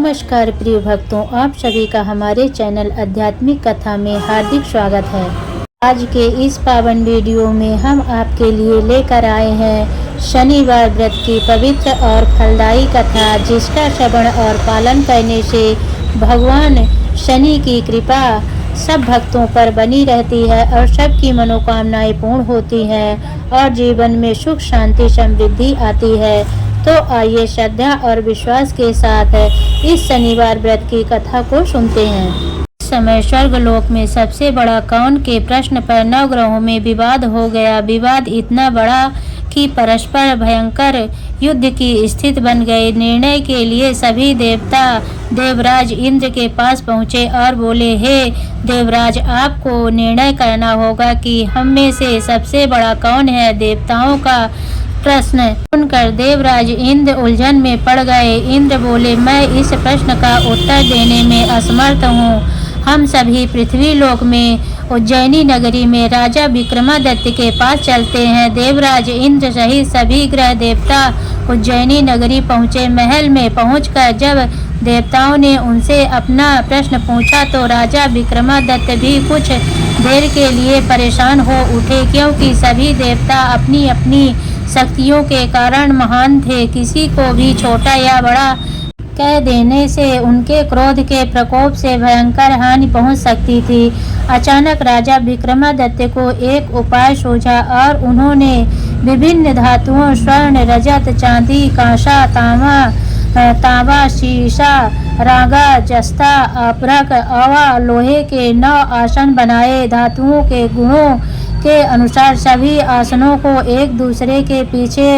नमस्कार प्रिय भक्तों, आप सभी का हमारे चैनल आध्यात्मिक कथा में हार्दिक स्वागत है। आज के इस पावन वीडियो में हम आपके लिए लेकर आए हैं शनिवार व्रत की पवित्र और फलदायी कथा, जिसका श्रवण और पालन करने से भगवान शनि की कृपा सब भक्तों पर बनी रहती है और सबकी मनोकामनाएं पूर्ण होती हैं और जीवन में सुख शांति समृद्धि आती है। तो आइए श्रद्धा और विश्वास के साथ इस शनिवार व्रत की कथा को सुनते हैं। इस समय स्वर्गलोक में सबसे बड़ा कौन के प्रश्न पर नवग्रहों में विवाद हो गया। विवाद इतना बड़ा कि परस्पर भयंकर युद्ध की स्थिति बन गई। निर्णय के लिए सभी देवता देवराज इंद्र के पास पहुँचे और बोले, हे देवराज, आपको निर्णय करना होगा कि हम में से सबसे बड़ा कौन है। देवताओं का प्रश्न सुनकर देवराज इंद्र उलझन में पड़ गए। इंद्र बोले, मैं इस प्रश्न का उत्तर देने में असमर्थ हूँ। हम सभी पृथ्वी लोक में उज्जैनी नगरी में राजा विक्रमादित्य के पास चलते हैं। देवराज इंद्र सहित सभी ग्रह देवता उज्जैनी नगरी पहुँचे। महल में पहुँचकर जब देवताओं ने उनसे अपना प्रश्न पूछा तो राजा विक्रमादित्य भी कुछ देर के लिए परेशान हो उठे, क्योंकि सभी देवता अपनी अपनी शक्तियों के कारण महान थे। किसी को भी छोटा या बड़ा कह देने से उनके क्रोध के प्रकोप से भयंकर हानि पहुंच सकती थी। अचानक राजा विक्रमादित्य को एक उपाय सूझा और उन्होंने विभिन्न धातुओं स्वर्ण, रजत, चांदी, कांसा, तांबा, शीशा, रागा, जस्ता, अपरक, अवा, लोहे के 9 आसन बनाए। धातुओं के गुणों के अनुसार सभी आसनों को एक दूसरे के पीछे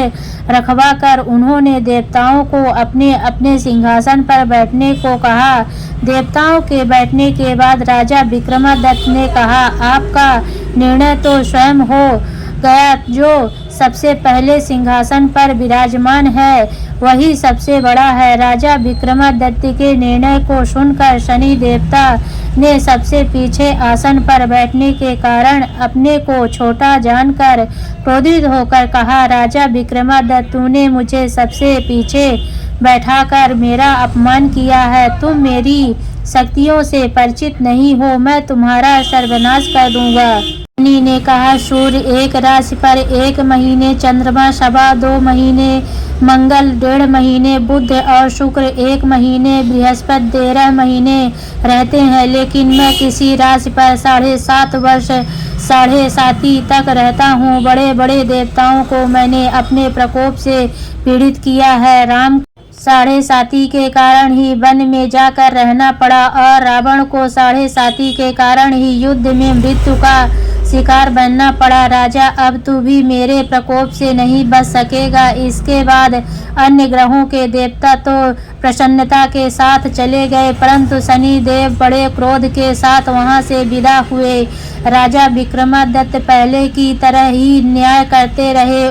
रखवा कर उन्होंने देवताओं को अपने अपने सिंहासन पर बैठने को कहा। देवताओं के बैठने के बाद राजा विक्रमादित्य ने कहा, आपका निर्णय तो स्वयं हो गया। जो सबसे पहले सिंहासन पर विराजमान है वही सबसे बड़ा है। राजा विक्रमादित्य के निर्णय को सुनकर शनि देवता ने सबसे पीछे आसन पर बैठने के कारण अपने को छोटा जानकर क्रोधित होकर कहा, राजा विक्रमादित्य, तूने मुझे सबसे पीछे बैठाकर मेरा अपमान किया है। तुम मेरी शक्तियों से परिचित नहीं हो, मैं तुम्हारा सर्वनाश कर दूंगा। शनि ने कहा, सूर्य एक राशि पर 1 महीने, चंद्रमा 2.25 महीने, मंगल 1.5 महीने, बुध और शुक्र 1 महीने, बृहस्पति 13 महीने रहते हैं, लेकिन मैं किसी राशि पर 7.5 वर्ष 7.5 तक रहता हूँ। बड़े बड़े देवताओं को मैंने अपने प्रकोप से पीड़ित किया है। राम 7.5 के कारण ही वन में जाकर रहना पड़ा और रावण को 7.5 के कारण ही युद्ध में मृत्यु का शिकार बनना पड़ा। राजा, अब तू भी मेरे प्रकोप से नहीं बच सकेगा। इसके बाद अन्य ग्रहों के देवता तो प्रसन्नता के साथ चले गए, परंतु शनि देव बड़े क्रोध के साथ वहां से विदा हुए। राजा विक्रमादित्य पहले की तरह ही न्याय करते रहे।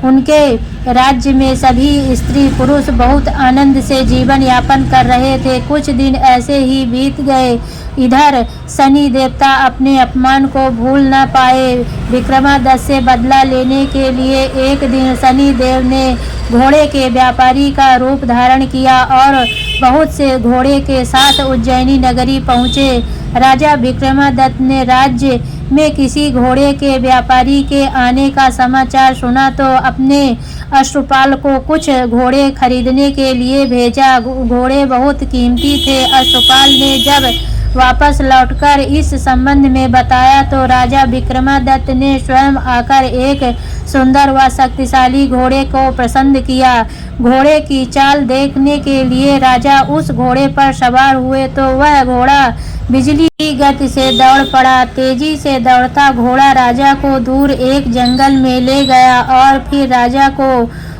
उनके राज्य में सभी स्त्री पुरुष बहुत आनंद से जीवन यापन कर रहे थे। कुछ दिन ऐसे ही बीत गए। इधर शनि देवता अपने अपमान को भूल न पाए। विक्रमादित्य से बदला लेने के लिए एक दिन शनि देव ने घोड़े के व्यापारी का रूप धारण किया और बहुत से घोड़े के साथ उज्जैनी नगरी पहुँचे। राजा विक्रमादित्य ने राज्य में किसी घोड़े के व्यापारी के आने का समाचार सुना तो अपने अश्वपाल को कुछ घोड़े खरीदने के लिए भेजा। घोड़े बहुत कीमती थे। अश्वपाल ने जब वापस लौटकर इस संबंध में बताया तो राजा विक्रमादित्य ने स्वयं आकर एक सुंदर व शक्तिशाली घोड़े को पसंद किया। घोड़े की चाल देखने के लिए राजा उस घोड़े पर सवार हुए तो वह घोड़ा बिजली की गति से दौड़ पड़ा। तेजी से दौड़ता घोड़ा राजा को दूर एक जंगल में ले गया और फिर राजा को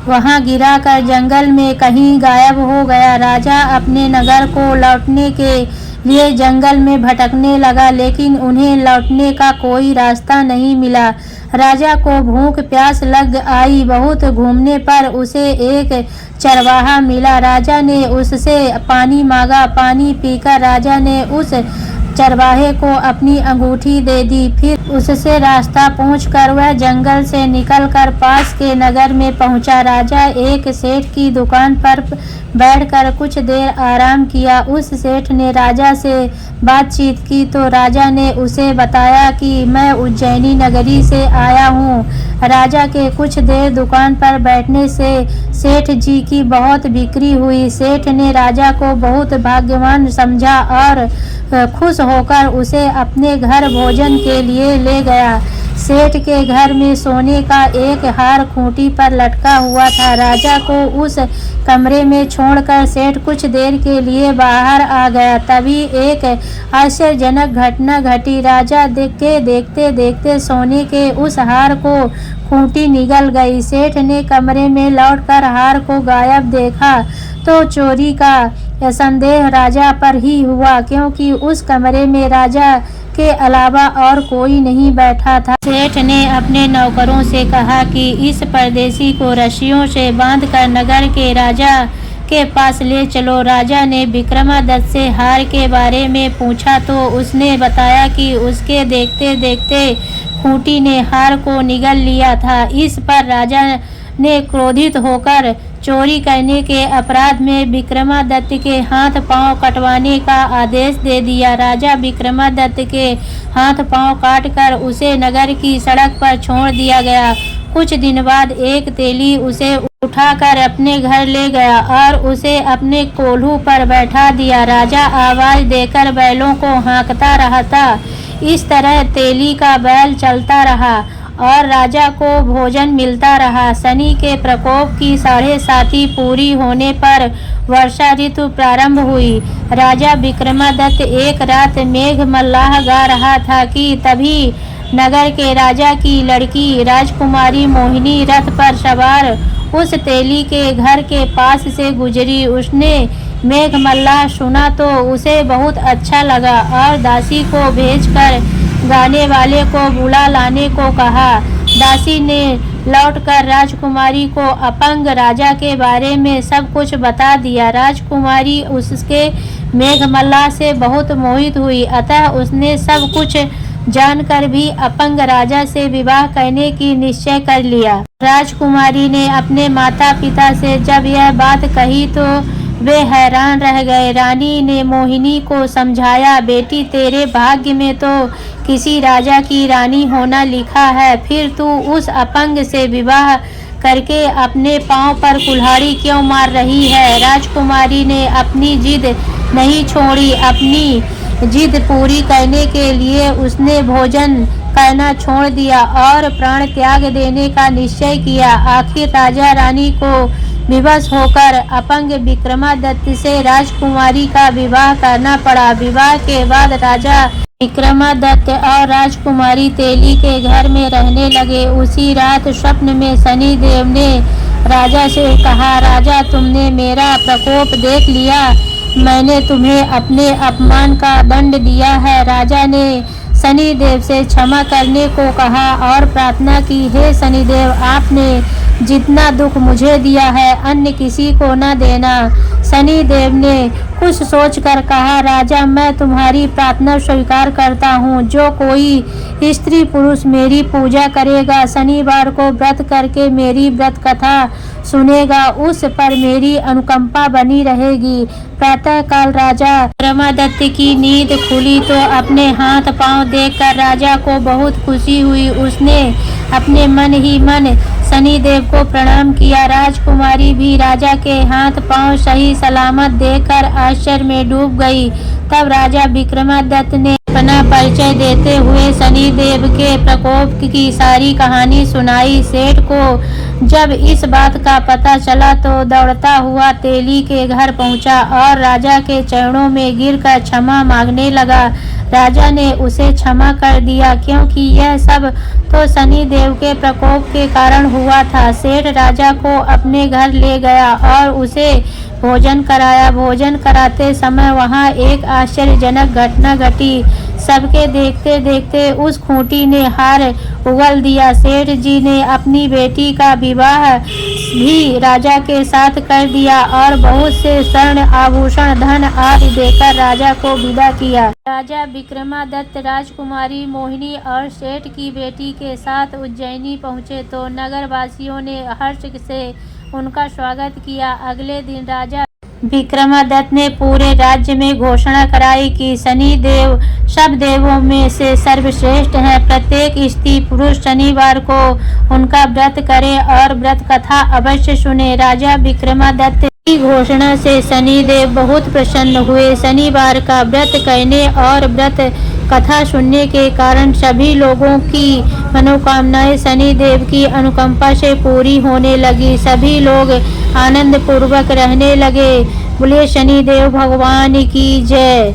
वहां गिराकर जंगल में कहीं गायब हो गया। राजा अपने नगर को लौटने के लिए जंगल में भटकने लगा, लेकिन उन्हें लौटने का कोई रास्ता नहीं मिला। राजा को भूख प्यास लग आई। बहुत घूमने पर उसे एक चरवाहा मिला। राजा ने उससे पानी मांगा। पानी पीकर राजा ने उस चरवाहे को अपनी अंगूठी दे दी। फिर उससे रास्ता पूछकर वह जंगल से निकलकर पास के नगर में पहुंचा। राजा एक सेठ की दुकान पर बैठकर कुछ देर आराम किया। उस सेठ ने राजा से बातचीत की तो राजा ने उसे बताया कि मैं उज्जैनी नगरी से आया हूँ। राजा के कुछ देर दुकान पर बैठने से सेठ जी की बहुत बिक्री हुई। सेठ ने राजा को बहुत भाग्यवान समझा और खुश होकर उसे अपने घर भोजन के लिए ले गया। सेठ के घर में सोने का एक हार खूंटी पर लटका हुआ था। राजा को उस कमरे में छोड़कर सेठ कुछ देर के लिए बाहर आ गया। तभी एक आश्चर्यजनक घटना घटी। राजा देखते देखते सोने के उस हार को खूंटी निगल गई। सेठ ने कमरे में लौटकर हार को गायब देखा तो चोरी का संदेह राजा पर ही हुआ, क्योंकि उस कमरे में राजा के अलावा और कोई नहीं बैठा था। सेठ ने अपने नौकरों से कहा कि इस परदेसी को रस्सियों से बांधकर नगर के राजा के पास ले चलो। राजा ने विक्रमादित्य से हार के बारे में पूछा तो उसने बताया कि उसके देखते देखते खूंटी ने हार को निगल लिया था। इस पर राजा ने क्रोधित होकर चोरी करने के अपराध में विक्रमादित्य के हाथ पांव कटवाने का आदेश दे दिया। राजा विक्रमादित्य के हाथ पांव काटकर उसे नगर की सड़क पर छोड़ दिया गया। कुछ दिन बाद एक तेली उसे उठाकर अपने घर ले गया और उसे अपने कोल्हू पर बैठा दिया। राजा आवाज देकर बैलों को हाँकता रहा था। इस तरह तेली का बैल चलता रहा और राजा को भोजन मिलता रहा। शनि के प्रकोप की 7.5 पूरी होने पर वर्षा ऋतु प्रारंभ हुई। राजा विक्रमादित्य एक रात मेघ मल्लाह गा रहा था कि तभी नगर के राजा की लड़की राजकुमारी मोहिनी रथ पर सवार उस तेली के घर के पास से गुजरी। उसने मेघ मल्लाह सुना तो उसे बहुत अच्छा लगा और दासी को भेजकर गाने वाले को बुला लाने को कहा। दासी ने लौटकर राजकुमारी को अपंग राजा के बारे में सब कुछ बता दिया। राजकुमारी उसके मेघमल्लाह से बहुत मोहित हुई, अतः उसने सब कुछ जानकर भी अपंग राजा से विवाह करने की निश्चय कर लिया। राजकुमारी ने अपने माता पिता से जब यह बात कही तो वे हैरान रह गए। रानी ने मोहिनी को समझाया, बेटी तेरे भाग्य में तो किसी राजा की रानी होना लिखा है, फिर तू उस अपंग से विवाह करके अपने पांव पर कुल्हाड़ी क्यों मार रही है। राजकुमारी ने अपनी जिद नहीं छोड़ी। अपनी जिद पूरी करने के लिए उसने भोजन करना छोड़ दिया और प्राण त्याग देने का निश्चय किया। आखिर राजा रानी को विवश होकर अपंग विक्रमादित्य से राजकुमारी का विवाह करना पड़ा। विवाह के बाद राजा विक्रमादित्य और राजकुमारी तेली के घर में रहने लगे। उसी रात स्वप्न में शनि देव ने राजा से कहा, राजा तुमने मेरा प्रकोप देख लिया, मैंने तुम्हें अपने अपमान का दंड दिया है। राजा ने शनिदेव से क्षमा करने को कहा और प्रार्थना की, हे शनिदेव आपने जितना दुख मुझे दिया है अन्य किसी को न देना। शनिदेव ने कुछ सोचकर कहा, राजा मैं तुम्हारी प्रार्थना स्वीकार करता हूँ। जो कोई स्त्री पुरुष मेरी पूजा करेगा, शनिवार को व्रत करके मेरी व्रत कथा सुनेगा, उस पर मेरी अनुकंपा बनी रहेगी। प्रातः काल राजा विक्रमादित्य की नींद खुली तो अपने हाथ पांव देखकर राजा को बहुत खुशी हुई। उसने अपने मन ही मन शनिदेव को प्रणाम किया। राजकुमारी भी राजा के हाथ पांव सही सलामत देखकर आश्चर्य में डूब गई। तब राजा विक्रमादित्य ने अपना परिचय देते हुए शनिदेव के प्रकोप की सारी कहानी सुनाई। सेठ को जब इस बात का पता चला तो दौड़ता हुआ तेली के घर पहुंचा और राजा के चरणों में गिरकर क्षमा मांगने लगा। राजा ने उसे क्षमा कर दिया, क्योंकि यह सब तो शनिदेव के प्रकोप के कारण हुआ था। सेठ राजा को अपने घर ले गया और उसे भोजन कराया। भोजन कराते समय वहां एक आश्चर्यजनक घटना घटी। सबके देखते देखते उस खूंटी ने हार उगल दिया। सेठ जी ने अपनी बेटी का विवाह भी राजा के साथ कर दिया और बहुत से स्वर्ण आभूषण धन आदि देकर राजा को विदा किया। राजा विक्रमादित्य राजकुमारी मोहिनी और सेठ की बेटी के साथ उज्जैनी पहुँचे तो नगर वासियों ने हर्ष से उनका स्वागत किया। अगले दिन राजा विक्रमादित्य ने पूरे राज्य में घोषणा कराई कि शनि देव सब देवों में से सर्वश्रेष्ठ हैं। प्रत्येक स्त्री पुरुष शनिवार को उनका व्रत करे और व्रत कथा अवश्य सुने। राजा विक्रमादित्य की घोषणा से शनिदेव बहुत प्रसन्न हुए। शनिवार का व्रत करने और व्रत कथा सुनने के कारण सभी लोगों की मनोकामनाएं शनिदेव की अनुकंपा से पूरी होने लगी। सभी लोग आनंद पूर्वक रहने लगे। बोले शनिदेव भगवान की जय।